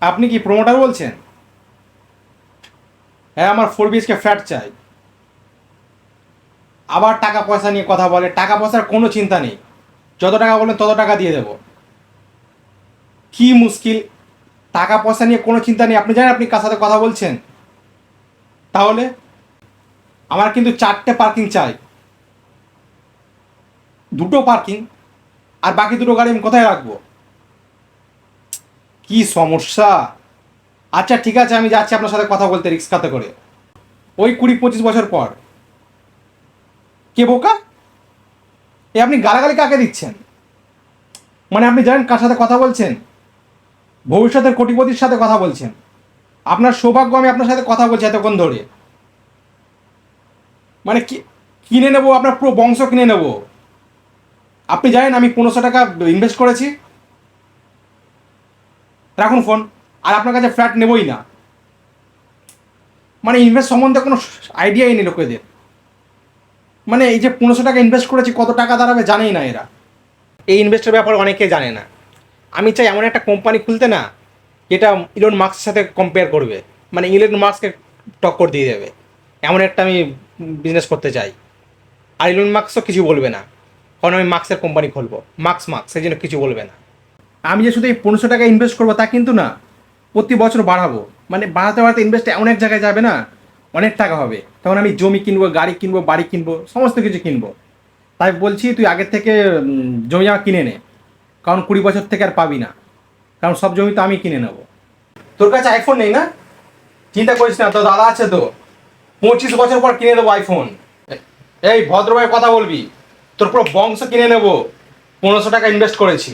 আপনি কি প্রমোটার বলছেন? হ্যাঁ, আমার 4 BHK ফ্ল্যাট চাই। আবার টাকা পয়সা নিয়ে কথা বলে। টাকা পয়সার কোনো চিন্তা নেই, যত টাকা বলেন তত টাকা দিয়ে দেবো। কি মুশকিল! টাকা পয়সা নিয়ে কোনো চিন্তা নেই। আপনি জানেন আপনি কার সাথে কথা বলছেন? তাহলে আমার কিন্তু 4টে পার্কিং চাই, 2টো পার্কিং, আর বাকি 2টো গাড়ি আমি কোথায় রাখবো? কি সমস্যা! আচ্ছা ঠিক আছে, আমি যাচ্ছি আপনার সাথে কথা বলতে রিক্সাতে করে, ওই 20-25 বছর পর। কে বোকা? আপনি গালাগালি কাকে দিচ্ছেন? মানে আপনি জানেন কার সাথে কথা বলছেন? ভবিষ্যতের কোটিপতির সাথে কথা বলছেন। আপনার সৌভাগ্য আমি আপনার সাথে কথা বলছি এতক্ষণ ধরে। মানে কি কিনে নেবো? আপনার পুরো বংশ কিনে নেব। আপনি জানেন আমি 1500 টাকা ইনভেস্ট করেছি। রাখুন ফোন। আর আপনার কাছে ফ্ল্যাট নেবই না। মানে ইনভেস্ট সম্বন্ধে কোনো আইডিয়াই নেই লোকেদের। মানে এই যে 1500 টাকা ইনভেস্ট করেছি, কত টাকা দাঁড়াবে জানেই না এরা। এই ইনভেস্টের ব্যাপারে অনেকে জানে না। আমি চাই এমন একটা কোম্পানি খুলতে না, যেটা ইলন মাস্কের সাথে কম্পেয়ার করবে, মানে ইলন মাস্ককে টক্কর দিয়ে দেবে। এমন একটা আমি বিজনেস করতে চাই। আর ইলন মাস্কও কিছু বলবে না, কারণ আমি মাস্কের কোম্পানি খুলবো। মাস্ক সেই জন্য কিছু বলবে না। আমি যে শুধু এই 1500 টাকা ইনভেস্ট করবো তা কিন্তু না, প্রতি বছর বাড়াবো। মানে বাড়াতে বাড়াতে ইনভেস্ট এমন এক জায়গায় যাবে না, অনেক টাকা হবে। তখন আমি জমি কিনবো, গাড়ি কিনবো, বাড়ি কিনবো, সমস্ত কিছু কিনবো। তাই বলছি তুই আগের থেকে জমি জমা কিনে নে, কারণ 20 বছর থেকে আর পাবি না, কারণ সব জমি তো আমি কিনে নেবো। তোর কাছে আইফোন নেই না? চিন্তা করিস না, তো দাদা আছে তো, 25 বছর পর কিনে দেবো আইফোন। এই ভদ্রভাবে কথা বলবি, তোর পুরো বংশ কিনে নেবো। 1500 টাকা ইনভেস্ট করেছি।